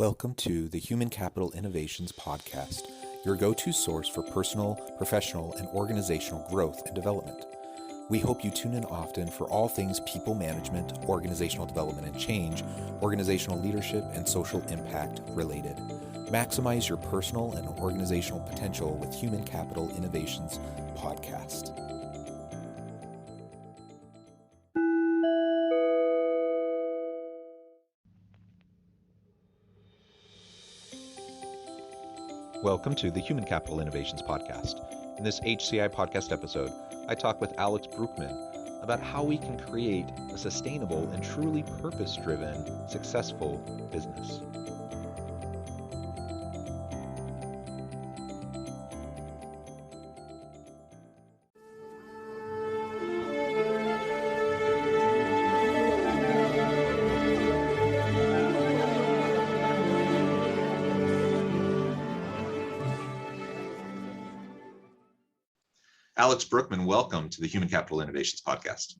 Welcome to the Human Capital Innovations Podcast, your go-to source for personal, professional, and organizational growth and development. We hope you tune in often for all things people management, organizational development and change, organizational leadership, and social impact related. Maximize your personal and organizational potential with Human Capital Innovations Podcast. Welcome to the Human Capital Innovations Podcast. In this HCI podcast episode, I talk with Alex Bruckman about how we can create a sustainable and truly purpose-driven, successful business. Alex Bruckman, welcome to the Human Capital Innovations Podcast.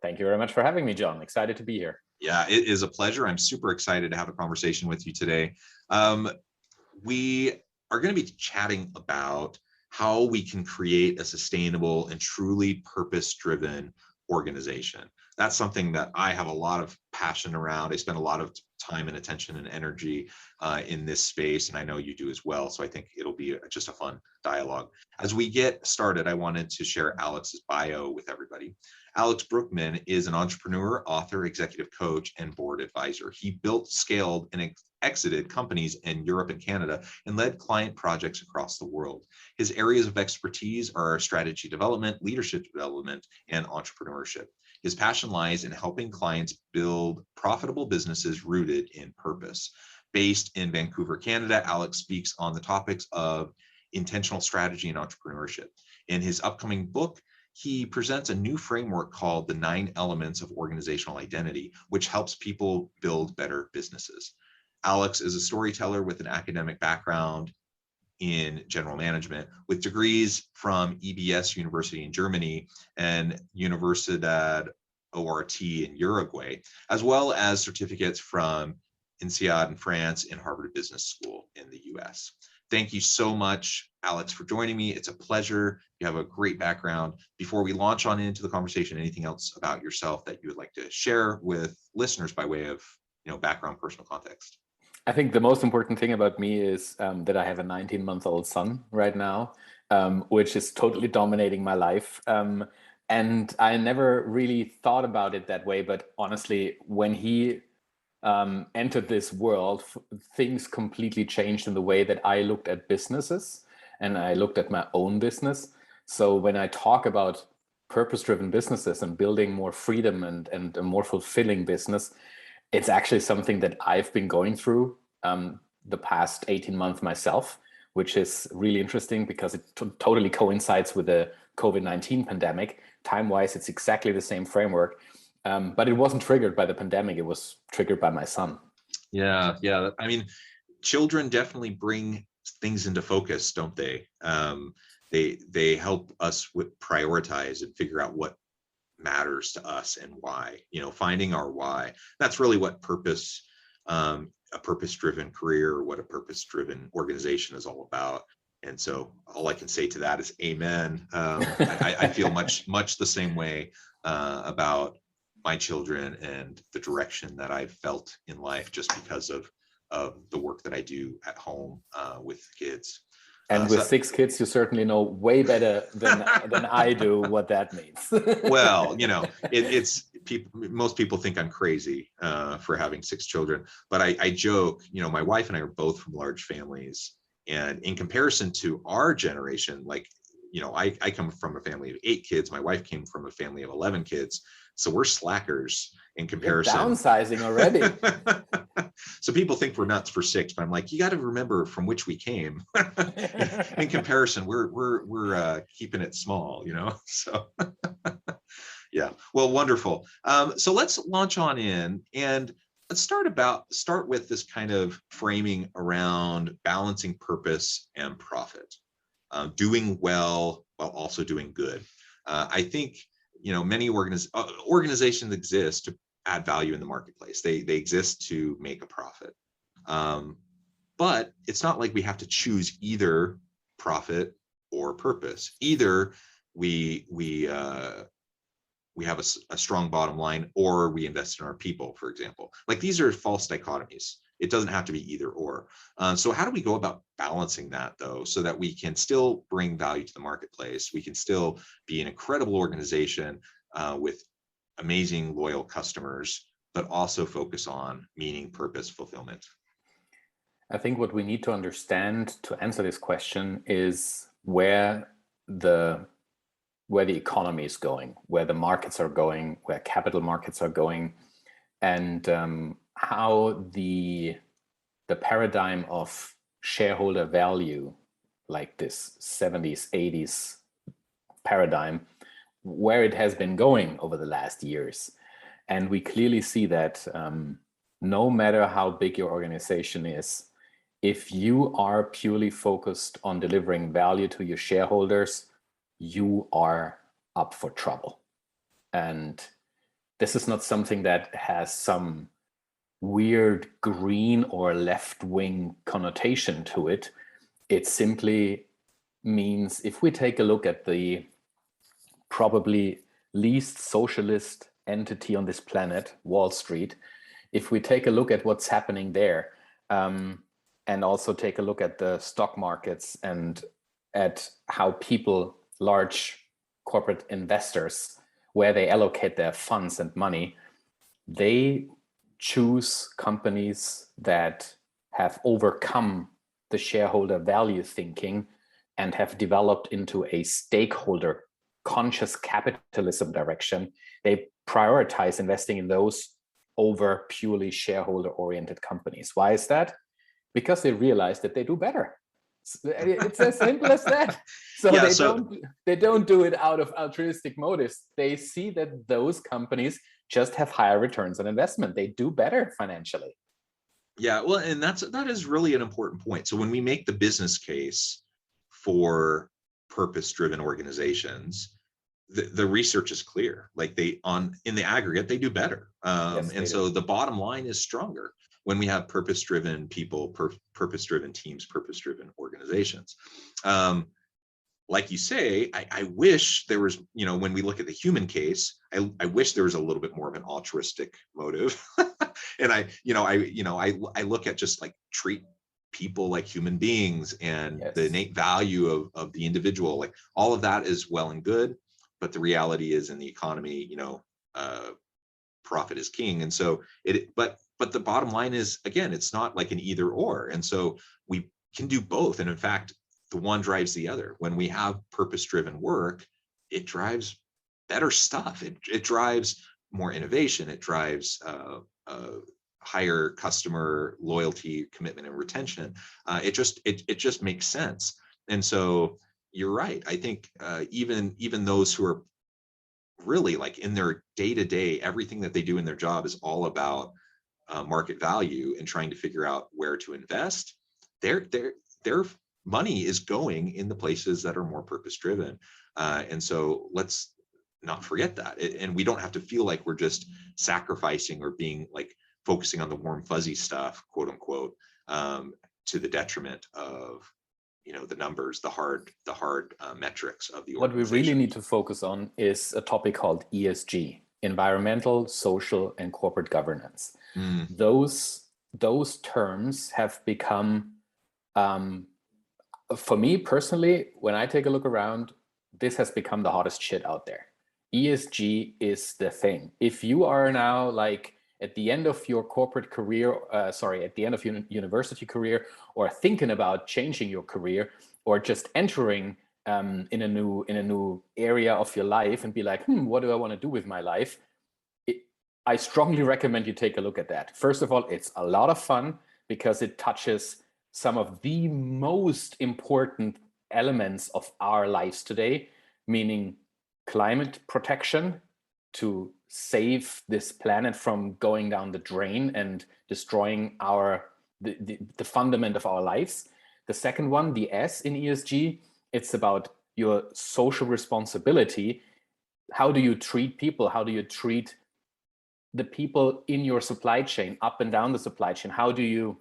Thank you very much for having me, John. Excited to be here. Yeah, it is a pleasure. I'm super excited to have a conversation with you today. We are going to be chatting about how we can create a sustainable and truly purpose-driven organization. That's something that I have a lot of passion around. I spend a lot of time and attention and energy in this space, and I know you do as well. So I think it'll be just a fun dialogue. As we get started, I wanted to share Alex's bio with everybody. Alex Bruckman is an entrepreneur, author, executive coach, and board advisor. He built, scaled, and exited companies in Europe and Canada and led client projects across the world. His areas of expertise are strategy development, leadership development, and entrepreneurship. His passion lies in helping clients build profitable businesses rooted in purpose. Based in Vancouver, Canada, Alex speaks on the topics of intentional strategy and entrepreneurship. In his upcoming book, he presents a new framework called the 9 Elements of Organizational Identity, which helps people build better businesses. Alex is a storyteller with an academic background in general management, with degrees from EBS University in Germany and Universidad ORT in Uruguay, as well as certificates from INSEAD in France and Harvard Business School in the US. Thank you so much, Alex, for joining me. It's a pleasure. You have a great background. Before we launch on into the conversation, anything else about yourself that you would like to share with listeners by way of, background, personal context? I think the most important thing about me is that I have a 19-month-old son right now, which is totally dominating my life. And I never really thought about it that way. But honestly, when he entered this world, things completely changed in the way that I looked at businesses and I looked at my own business. So when I talk about purpose-driven businesses and building more freedom and a more fulfilling business, it's actually something that I've been going through the past 18 months myself, which is really interesting because it totally coincides with the COVID-19 pandemic. Time-wise, it's exactly the same framework. But it wasn't triggered by the pandemic. It was triggered by my son. Yeah. I mean, children definitely bring things into focus, don't they? They help us prioritize and figure out what matters to us and why. Finding our why. That's really what purpose, a purpose-driven career, what a purpose-driven organization is all about. And so all I can say to that is amen. I feel much the same way about my children and the direction that I've felt in life just because of the work that I do at home with kids. And with 6 kids, you certainly know way better than I do what that means. Well, it's people. Most people think I'm crazy for having 6 children, but I joke. My wife and I are both from large families, and in comparison to our generation, I come from a family of 8 kids. My wife came from a family of 11 kids. So we're slackers in comparison. You're downsizing already. So people think we're nuts for 6, but I'm like, you got to remember from which we came. In comparison, we're keeping it small, So yeah, well, wonderful. So let's launch on in and let's start with this kind of framing around balancing purpose and profit, doing well while also doing good. I think many organizations exist to add value in the marketplace. They exist to make a profit. But it's not like we have to choose either profit or purpose. Either we have a strong bottom line, or we invest in our people, for example. Like, these are false dichotomies. It doesn't have to be either or. So how do we go about balancing that, though, so that we can still bring value to the marketplace? We can still be an incredible organization with amazing, loyal customers, but also focus on meaning, purpose, fulfillment. I think what we need to understand to answer this question is where the economy is going, where the markets are going, where capital markets are going, and how the paradigm of shareholder value, like this 70s, 80s paradigm, where it has been going over the last years. And we clearly see that no matter how big your organization is, if you are purely focused on delivering value to your shareholders, you are up for trouble. And this is not something that has some weird green or left-wing connotation to it. It simply means, if we take a look at the probably least socialist entity on this planet, Wall Street, if we take a look at what's happening there, and also take a look at the stock markets and at how people, large corporate investors, where they allocate their funds and money, they choose companies that have overcome the shareholder value thinking and have developed into a stakeholder conscious capitalism direction. They prioritize investing in those over purely shareholder oriented companies. Why is that? Because they realize that they do better. It's as simple as that. So they don't do it out of altruistic motives. They see that those companies just have higher returns on investment. They do better financially. Yeah, well, and that is really an important point. So when we make the business case for purpose-driven organizations, the research is clear. Like, in the aggregate, they do better. Yes, and so the bottom line is stronger when we have purpose-driven people, purpose-driven teams, purpose-driven organizations. Like you say, I wish there was, when we look at the human case, I wish there was a little bit more of an altruistic motive. And I look at just like treat people like human beings, and yes, the innate value of the individual. Like, all of that is well and good, but the reality is, in the economy, profit is king. And so but the bottom line is, again, it's not like an either or. And so we can do both. And in fact, the one drives the other. When we have purpose-driven work, it drives better stuff. It drives more innovation. It drives higher customer loyalty, commitment, and retention. It just makes sense. And so you're right. I think even those who are really, like, in their day-to-day, everything that they do in their job is all about market value and trying to figure out where to invest. Their money is going in the places that are more purpose-driven. And so let's not forget that. And we don't have to feel like we're just sacrificing or being like focusing on the warm fuzzy stuff, quote unquote, to the detriment of the numbers, the hard metrics of the organization. What we really need to focus on is a topic called ESG, environmental, social, and corporate governance. Those terms have become, for me personally, when I take a look around, this has become the hottest shit out there. ESG is the thing. If you are now like at the end of your corporate career, at the end of your university career, or thinking about changing your career, or just entering in a new area of your life and be like, what do I want to do with my life? I strongly recommend you take a look at that. First of all, it's a lot of fun because it touches some of the most important elements of our lives today, meaning climate protection, to save this planet from going down the drain and destroying the fundament of our lives. The second one, the S in ESG, it's about your social responsibility. How do you treat people? How do you treat the people in your supply chain, up and down the supply chain? How do you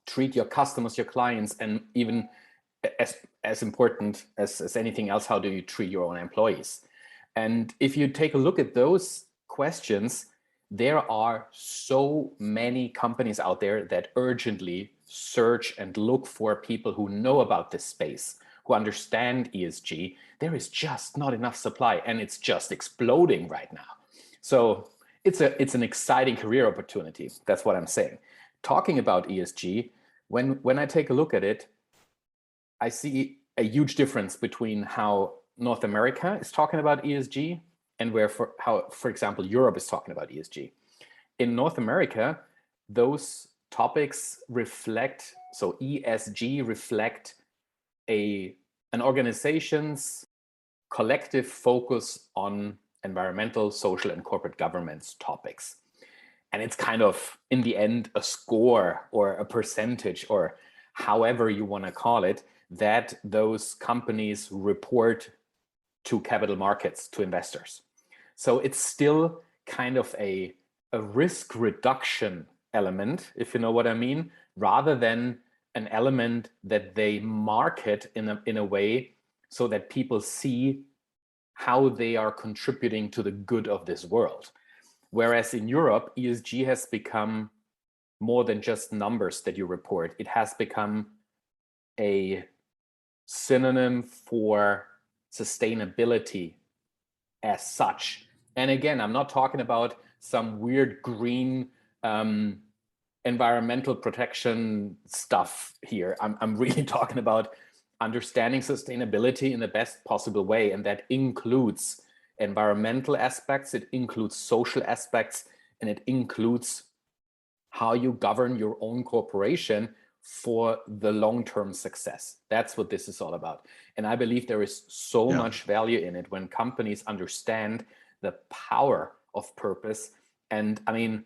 treat your customers, your clients, and even as important as anything else, how do you treat your own employees? And if you take a look at those questions, there are so many companies out there that urgently search and look for people who know about this space, who understand ESG. There is just not enough supply, and it's just exploding right now. So it's an exciting career opportunity. That's what I'm saying. Talking about ESG, when I take a look at it, I see a huge difference between how North America is talking about ESG and how, for example, Europe is talking about ESG. In North America, those topics reflect, so ESG reflect an organization's collective focus on environmental, social, and corporate governance topics. And it's kind of, in the end, a score or a percentage, or however you want to call it, that those companies report to capital markets, to investors. So it's still kind of a risk reduction element, if you know what I mean, rather than an element that they market in a way so that people see how they are contributing to the good of this world. Whereas in Europe, ESG has become more than just numbers that you report. It has become a synonym for sustainability as such. And again, I'm not talking about some weird green environmental protection stuff here. I'm really talking about understanding sustainability in the best possible way. And that includes environmental aspects, it includes social aspects, and it includes how you govern your own corporation for the long-term success. That's what this is all about. And I believe there is so much value in it when companies understand the power of purpose. And I mean,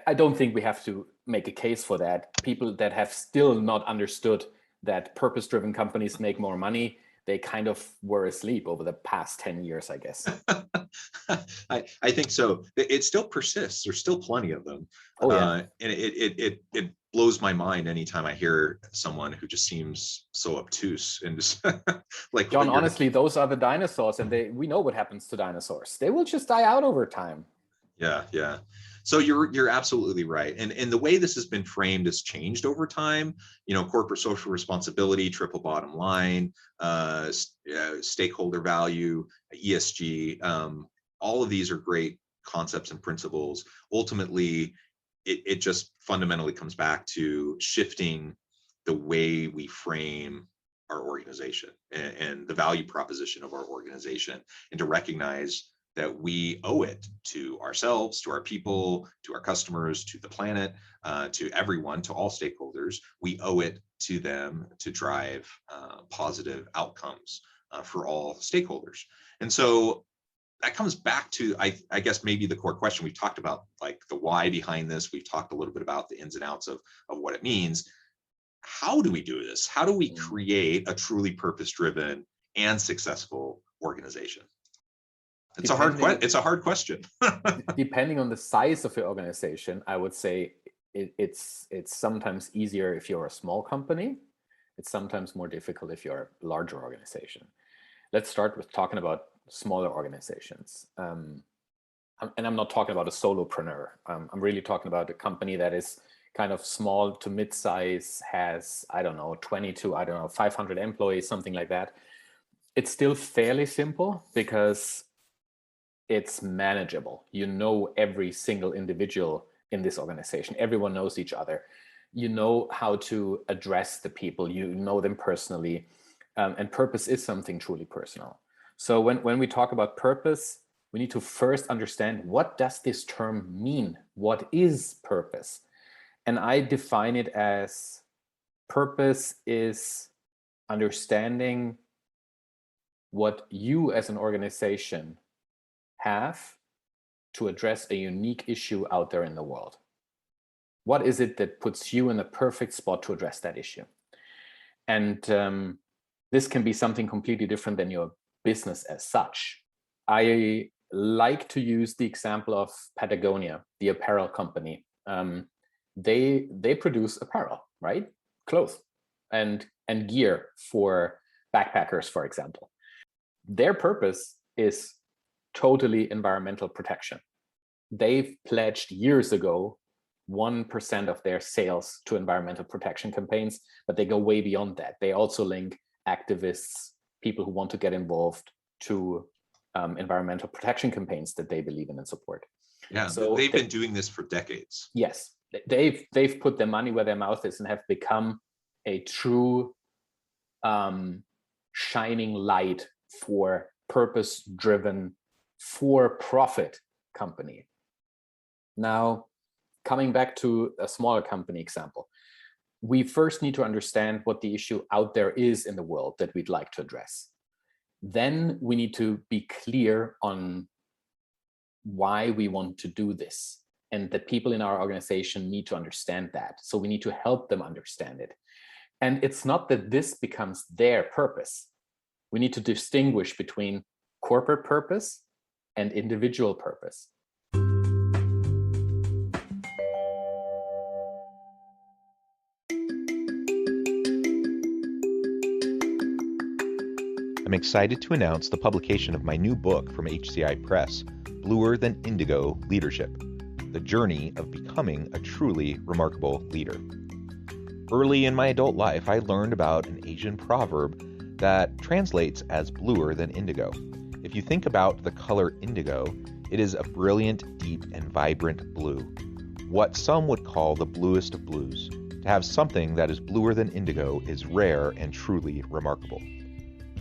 I don't think we have to make a case for that. People that have still not understood that purpose-driven companies make more money, they kind of were asleep over the past 10 years, I guess. I think so. It still persists. There's still plenty of them. Oh, yeah. And it blows my mind anytime I hear someone who just seems so obtuse and just like, John, honestly, those are the dinosaurs, and we know what happens to dinosaurs. They will just die out over time. Yeah. So you're absolutely right. And the way this has been framed has changed over time. You know, corporate social responsibility, triple bottom line, stakeholder value, ESG, all of these are great concepts and principles. Ultimately, it just fundamentally comes back to shifting the way we frame our organization and the value proposition of our organization, and to recognize that we owe it to ourselves, to our people, to our customers, to the planet, to everyone, to all stakeholders. We owe it to them to drive positive outcomes for all stakeholders. And so that comes back to, I guess, maybe the core question. We've talked about like the why behind this. We've talked a little bit about the ins and outs of what it means. How do we do this? How do we create a truly purpose-driven and successful organization? It's a hard question. Depending on the size of your organization, I would say it's sometimes easier if you're a small company. It's sometimes more difficult if you're a larger organization. Let's start with talking about smaller organizations. And I'm not talking about a solopreneur. I'm really talking about a company that is kind of small to mid-size, has, 20 to, 500 employees, something like that. It's still fairly simple because it's manageable. You know every single individual in this organization. Everyone knows each other. You know how to address the people. You know them personally. And purpose is something truly personal. So when we talk about purpose, we need to first understand, what does this term mean? What is purpose? And I define it as, purpose is understanding what you as an organization have to address a unique issue out there in the world. What is it that puts you in the perfect spot to address that issue? And this can be something completely different than your business as such. I like to use the example of Patagonia, the apparel company. They produce apparel, right? clothes and gear for backpackers, for example. Their purpose is totally environmental protection. They've pledged years ago 1% of their sales to environmental protection campaigns, but they go way beyond that. They also link activists, people who want to get involved, to environmental protection campaigns that they believe in and support. Yeah, so they've been doing this for decades. Yes, they've put their money where their mouth is and have become a true shining light for purpose-driven, for-profit company. Now, coming back to a smaller company example, we first need to understand what the issue out there is in the world that we'd like to address. Then we need to be clear on why we want to do this, and the people in our organization need to understand that. So we need to help them understand it. And it's not that this becomes their purpose. We need to distinguish between corporate purpose and individual purpose. I'm excited to announce the publication of my new book from HCI Press, Bluer Than Indigo Leadership: The Journey of Becoming a Truly Remarkable Leader. Early in my adult life, I learned about an Asian proverb that translates as bluer than indigo. If you think about the color indigo, it is a brilliant, deep, and vibrant blue, what some would call the bluest of blues. To have something that is bluer than indigo is rare and truly remarkable.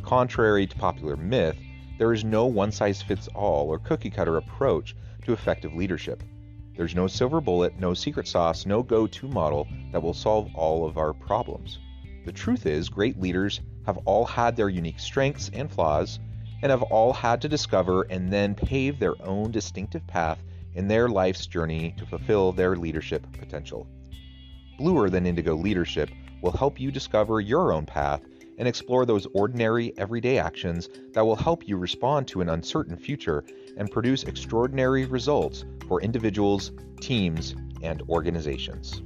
Contrary to popular myth, there is no one-size-fits-all or cookie-cutter approach to effective leadership. There's no silver bullet, no secret sauce, no go-to model that will solve all of our problems. The truth is, great leaders have all had their unique strengths and flaws, and have all had to discover and then pave their own distinctive path in their life's journey to fulfill their leadership potential. Bluer Than Indigo Leadership will help you discover your own path and explore those ordinary, everyday actions that will help you respond to an uncertain future and produce extraordinary results for individuals, teams, and organizations.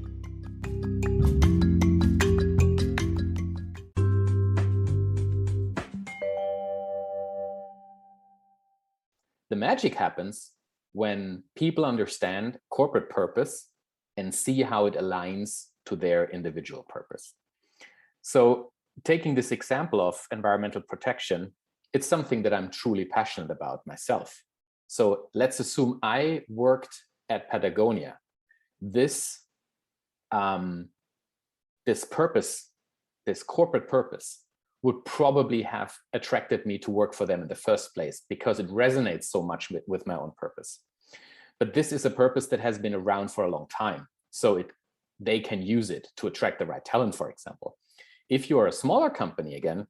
The magic happens when people understand corporate purpose and see how it aligns to their individual purpose. So, taking this example of environmental protection, it's something that I'm truly passionate about myself. So let's assume I worked at Patagonia. This purpose, this corporate purpose, would probably have attracted me to work for them in the first place because it resonates so much with my own purpose. But this is a purpose that has been around for a long time. So they can use it to attract the right talent, for example. If you are a smaller company again,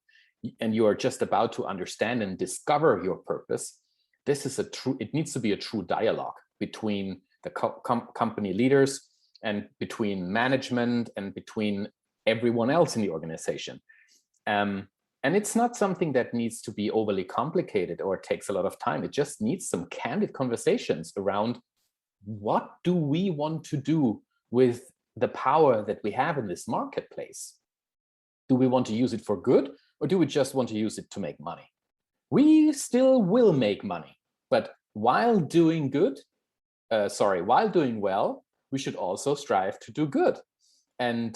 and you are just about to understand and discover your purpose, it needs to be a true dialogue between the company leaders and between management and between everyone else in the organization. And it's not something that needs to be overly complicated or takes a lot of time. It just needs some candid conversations around what do we want to do with the power that we have in this marketplace. Do we want to use it for good, or do we just want to use it to make money? We still will make money, but while doing well, we should also strive to do good. And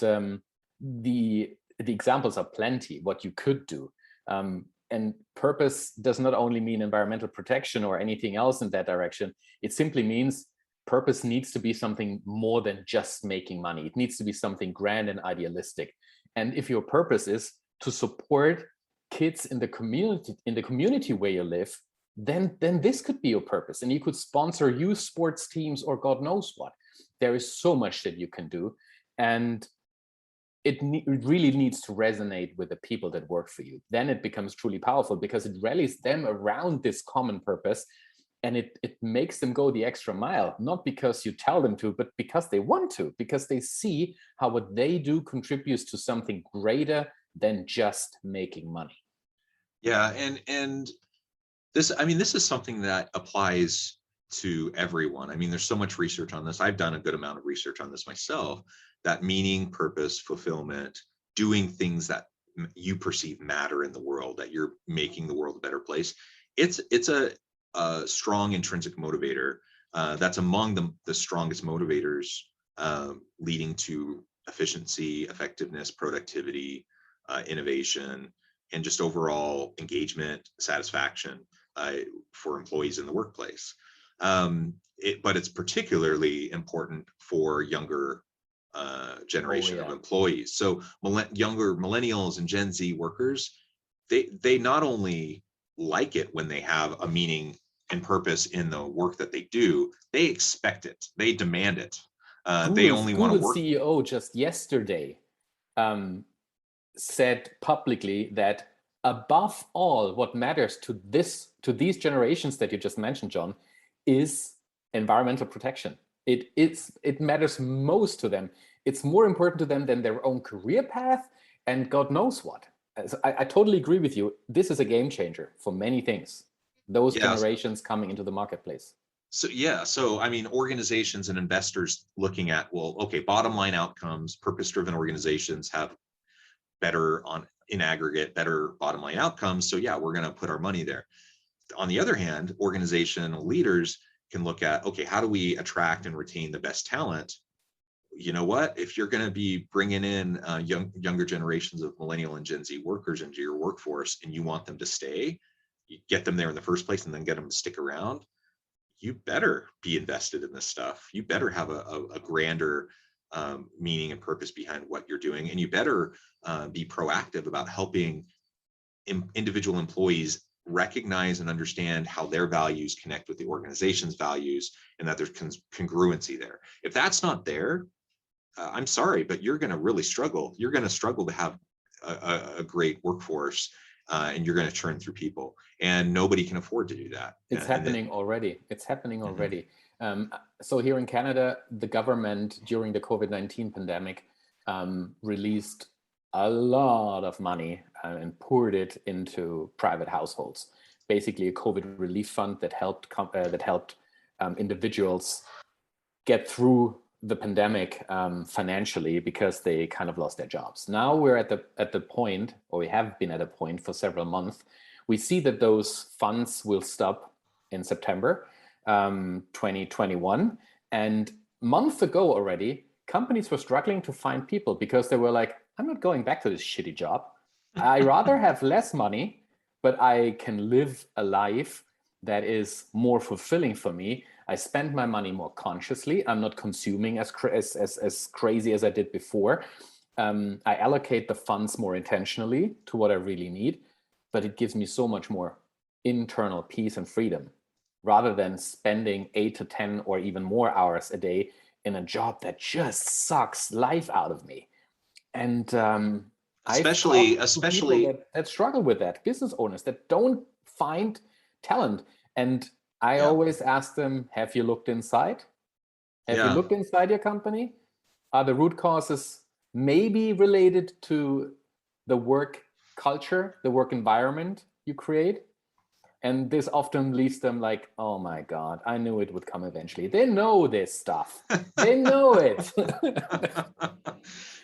the examples are plenty, what you could do. And purpose does not only mean environmental protection or anything else in that direction. It simply means purpose needs to be something more than just making money. It needs to be something grand and idealistic. And if your purpose is to support kids in the community where you live, then this could be your purpose. And you could sponsor youth sports teams or God knows what. There is so much that you can do. And it really needs to resonate with the people that work for you. Then it becomes truly powerful because it rallies them around this common purpose. And it makes them go the extra mile, not because you tell them to, but because they want to, because they see how what they do contributes to something greater than just making money. Yeah, and this is something that applies to everyone. I mean, there's so much research on this. I've done a good amount of research on this myself. that meaning, purpose, fulfillment, doing things that you perceive matter in the world, that you're making the world a better place. It's a strong intrinsic motivator that's among the strongest motivators leading to efficiency, effectiveness, productivity, innovation, and just overall engagement, satisfaction for employees in the workplace. But it's particularly important for younger generation of employees. So younger millennials and Gen Z workers, they not only like it when they have a meaning and purpose in the work that they do, they expect it, they demand it. They only want to work. CEO just yesterday said publicly that above all, what matters to these generations that you just mentioned, John, is environmental protection. It matters most to them. It's more important to them than their own career path and God knows what. I totally agree with you. This is a game changer for many things. Those generations coming into the marketplace. So I mean, organizations and investors looking at, well, okay, bottom line outcomes, purpose-driven organizations have better in aggregate, better bottom line outcomes. So yeah, we're going to put our money there. On the other hand, organizational leaders can look at, okay, how do we attract and retain the best talent? You know what, if you're going to be bringing in younger generations of millennial and Gen Z workers into your workforce and you want them to stay, you get them there in the first place and then get them to stick around, you better be invested in this stuff. You better have a grander meaning and purpose behind what you're doing, and you better be proactive about helping individual employees recognize and understand how their values connect with the organization's values, and that there's congruency there. If that's not there, I'm sorry, but you're going to really struggle. You're going to struggle to have a great workforce, and you're going to churn through people, and nobody can afford to do that. It's happening already. It's happening already. So here in Canada, the government during the COVID-19 pandemic released a lot of money and poured it into private households. Basically, a COVID relief fund that helped individuals get through the pandemic financially because they kind of lost their jobs. Now we're at the point, or we have been at a point for several months. We see that those funds will stop in September 2021, and months ago already, companies were struggling to find people because they were like, I'm not going back to this shitty job. I rather have less money, but I can live a life that is more fulfilling for me. I spend my money more consciously. I'm not consuming as crazy as I did before. I allocate the funds more intentionally to what I really need, but it gives me so much more internal peace and freedom rather than spending 8 to 10 or even more hours a day in a job that just sucks life out of me. And especially that struggle with that, business owners that don't find talent. And I always ask them, have you looked inside? Have you looked inside your company? Are the root causes maybe related to the work culture, the work environment you create? And this often leaves them like, oh my God, I knew it would come eventually. They know this stuff. They know it.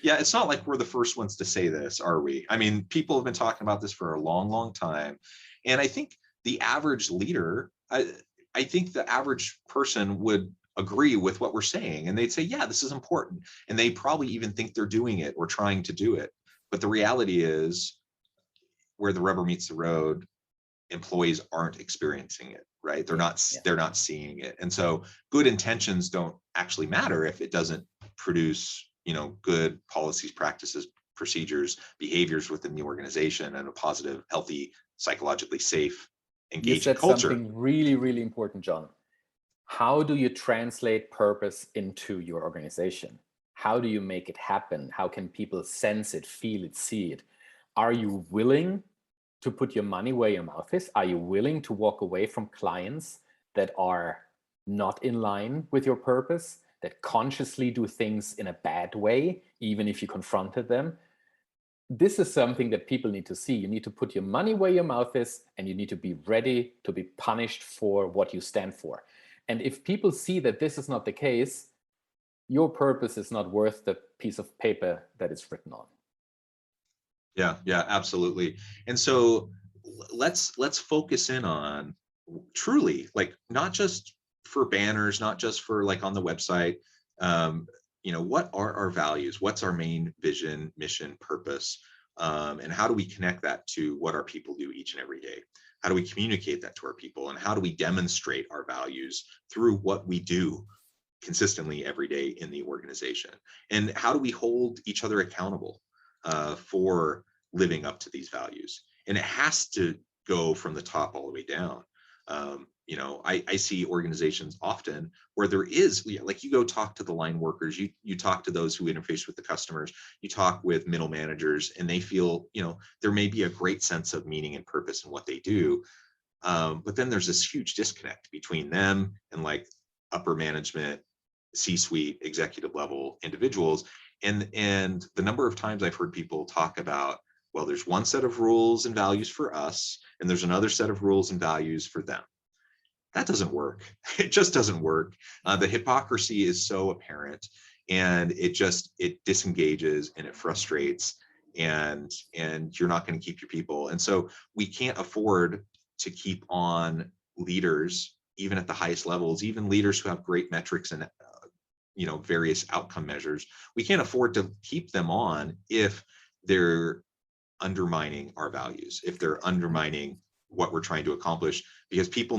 Yeah, it's not like we're the first ones to say this, are we? I mean, people have been talking about this for a long, long time. And I think the average leader, I think the average person would agree with what we're saying. And they'd say, yeah, this is important. And they probably even think they're doing it or trying to do it. But the reality is, where the rubber meets the road, employees aren't experiencing it, right? They're not seeing it. And so good intentions don't actually matter if it doesn't produce, good policies, practices, procedures, behaviors within the organization, and a positive, healthy, psychologically safe, engaging culture. Something really, really important, John. How do you translate purpose into your organization? How do you make it happen? How can people sense it, feel it, see it? Are you willing to put your money where your mouth is? Are you willing to walk away from clients that are not in line with your purpose, that consciously do things in a bad way, even if you confronted them? This is something that people need to see. You need to put your money where your mouth is, and you need to be ready to be punished for what you stand for. And if people see that this is not the case, your purpose is not worth the piece of paper that it's written on. Yeah, absolutely. And so let's focus in on truly, like, not just for banners, not just for like on the website. What are our values? What's our main vision, mission, purpose? And how do we connect that to what our people do each and every day? How do we communicate that to our people? And how do we demonstrate our values through what we do consistently every day in the organization? And how do we hold each other accountable for living up to these values? And it has to go from the top all the way down. I see organizations often where there is, like, you go talk to the line workers, you talk to those who interface with the customers, you talk with middle managers, and they feel, there may be a great sense of meaning and purpose in what they do. But then there's this huge disconnect between them and like upper management, C-suite, executive level individuals. And the number of times I've heard people talk about, well, there's one set of rules and values for us, and there's another set of rules and values for them. That doesn't work. It just doesn't work. The hypocrisy is so apparent, and it disengages and it frustrates, and you're not going to keep your people. And so we can't afford to keep on leaders, even at the highest levels, even leaders who have great metrics and various outcome measures. We can't afford to keep them on if they're undermining our values, if they're undermining what we're trying to accomplish, because people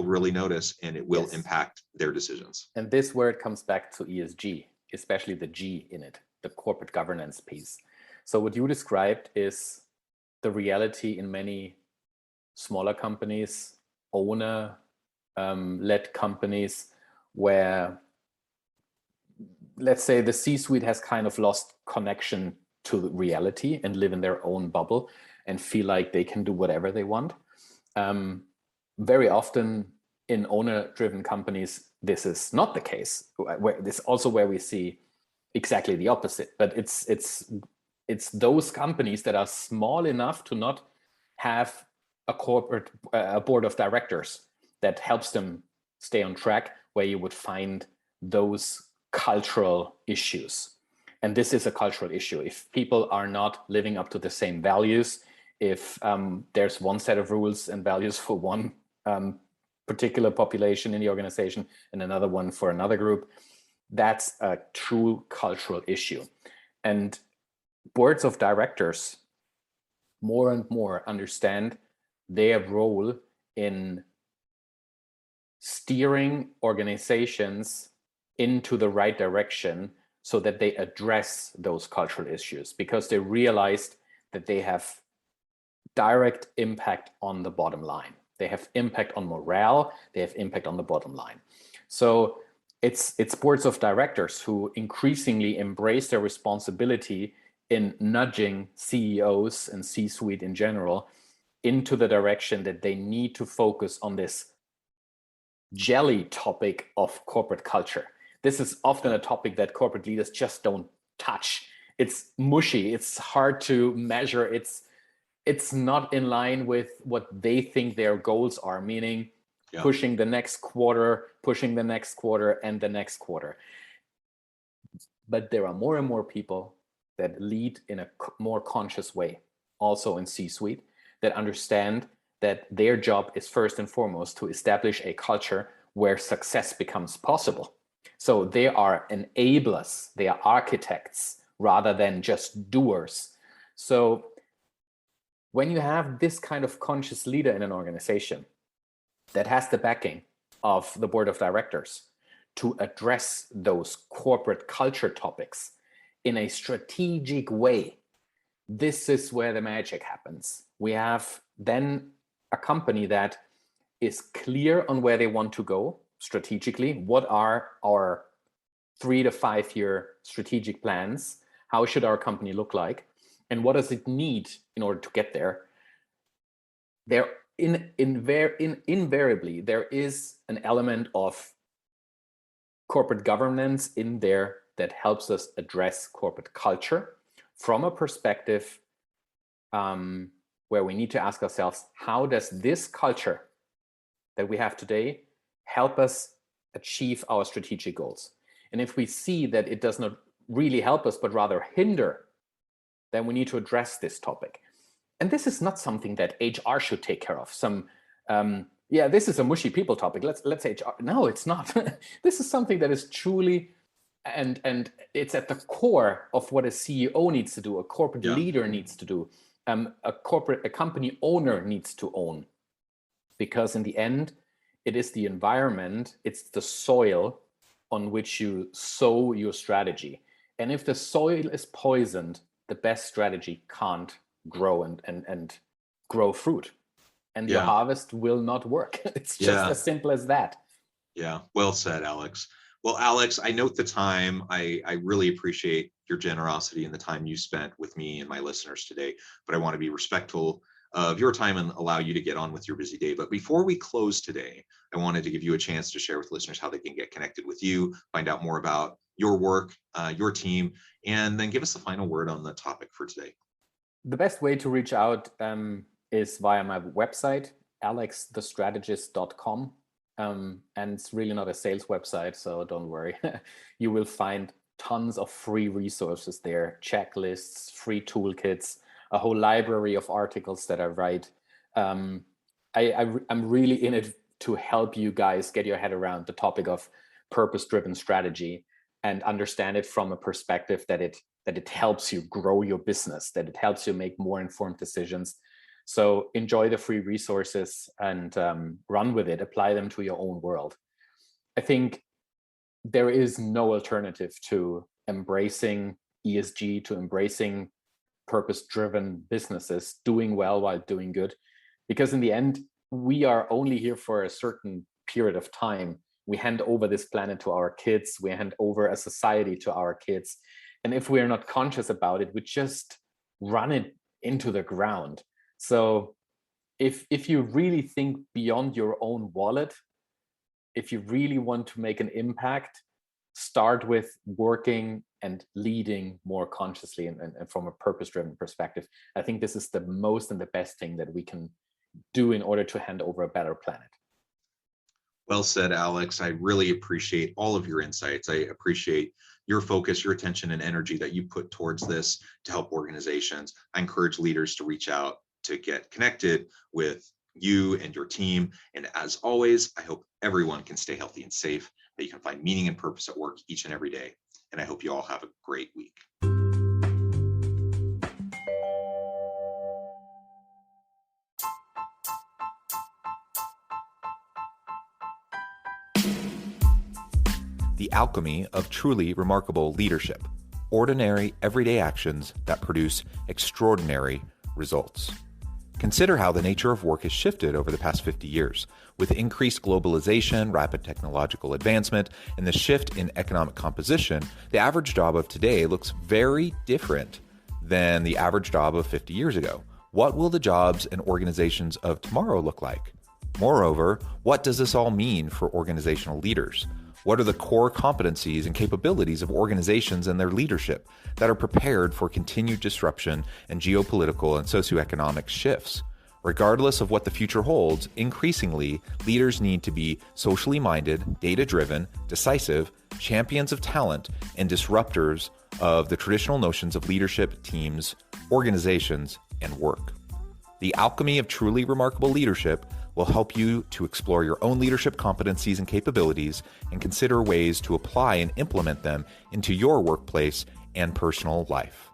really notice, and it will impact their decisions. And this where it comes back to ESG, especially the G in it, the corporate governance piece. So what you described is the reality in many smaller companies, owner-led companies, where, let's say, the C-suite has kind of lost connection to reality and live in their own bubble and feel like they can do whatever they want. Very often in owner-driven companies, this is not the case. This also where we see exactly the opposite. But it's those companies that are small enough to not have a board of directors that helps them stay on track, where you would find those cultural issues. And this is a cultural issue. If people are not living up to the same values, if there's one set of rules and values for one particular population in the organization and another one for another group, that's a true cultural issue. And boards of directors more and more understand their role in steering organizations into the right direction so that they address those cultural issues, because they realized that they have direct impact on the bottom line. They have impact on morale, they have impact on the bottom line. So it's boards of directors who increasingly embrace their responsibility in nudging CEOs and C-suite in general into the direction that they need to focus on this jelly topic of corporate culture. This is often a topic that corporate leaders just don't touch. It's mushy, it's hard to measure, it's not in line with what they think their goals are, meaning pushing the next quarter, and the next quarter. But there are more and more people that lead in a more conscious way, also in C-suite, that understand that their job is first and foremost to establish a culture where success becomes possible. So they are enablers, they are architects rather than just doers. So when you have this kind of conscious leader in an organization that has the backing of the board of directors to address those corporate culture topics in a strategic way, this is where the magic happens. We have then a company that is clear on where they want to go strategically. What are our 3 to 5 year strategic plans? How should our company look like? And what does it need in order to get there? Invariably, there is an element of corporate governance in there that helps us address corporate culture from a perspective where we need to ask ourselves, how does this culture that we have today help us achieve our strategic goals? And if we see that it does not really help us, but rather hinder, then we need to address this topic. And this is not something that HR should take care of. This is a mushy people topic. Let's HR. No, it's not. This is something that is truly, and it's at the core of what a CEO needs to do, a corporate leader needs to do, a company owner needs to own. Because in the end, it is the environment, it's the soil on which you sow your strategy. And if the soil is poisoned, the best strategy can't grow and grow fruit. And your harvest will not work. It's just as simple as that. Yeah, well said, Alex. Well, Alex, I note the time. I really appreciate your generosity and the time you spent with me and my listeners today, but I want to be respectful of your time and allow you to get on with your busy day. But before we close today, I wanted to give you a chance to share with listeners how they can get connected with you, find out more about your work, your team, and then give us the final word on the topic for today. The best way to reach out is via my website, alexthestrategist.com. And it's really not a sales website, so don't worry. You will find tons of free resources there, checklists, free toolkits, a whole library of articles that I write. I'm really in it to help you guys get your head around the topic of purpose-driven strategy and understand it from a perspective that it helps you grow your business, that it helps you make more informed decisions. So enjoy the free resources and run with it, apply them to your own world. I think there is no alternative to embracing ESG, to embracing purpose-driven businesses, doing well while doing good. Because in the end, we are only here for a certain period of time. We hand over this planet to our kids, we hand over a society to our kids. And if we are not conscious about it, we just run it into the ground. So if you really think beyond your own wallet, if you really want to make an impact, start with working and leading more consciously and from a purpose-driven perspective. I think this is the most and the best thing that we can do in order to hand over a better planet. Well said, Alex. I really appreciate all of your insights. I appreciate your focus, your attention, and energy that you put towards this to help organizations. I encourage leaders to reach out to get connected with you and your team. And as always, I hope everyone can stay healthy and safe, that you can find meaning and purpose at work each and every day. And I hope you all have a great week. The alchemy of truly remarkable leadership. Ordinary, everyday actions that produce extraordinary results. Consider how the nature of work has shifted over the past 50 years. With increased globalization, rapid technological advancement, and the shift in economic composition, the average job of today looks very different than the average job of 50 years ago. What will the jobs and organizations of tomorrow look like? Moreover, what does this all mean for organizational leaders? What are the core competencies and capabilities of organizations and their leadership that are prepared for continued disruption and geopolitical and socioeconomic shifts? Regardless of what the future holds, increasingly, leaders need to be socially minded, data-driven, decisive, champions of talent, and disruptors of the traditional notions of leadership, teams, organizations, and work. The alchemy of truly remarkable leadership will help you to explore your own leadership competencies and capabilities and consider ways to apply and implement them into your workplace and personal life.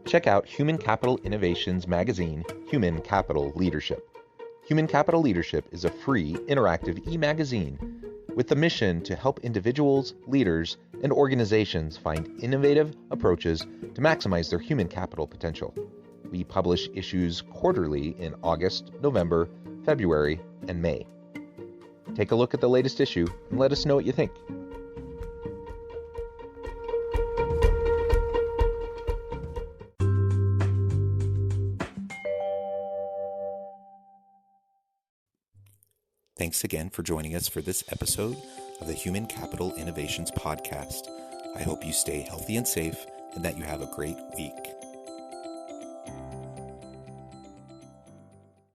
Check out Human Capital Innovations magazine, Human Capital Leadership. Human Capital Leadership is a free, interactive e-magazine with the mission to help individuals, leaders, and organizations find innovative approaches to maximize their human capital potential. We publish issues quarterly in August, November, February, and May. Take a look at the latest issue and let us know what you think. Thanks again for joining us for this episode of the Human Capital Innovations Podcast. I hope you stay healthy and safe and that you have a great week.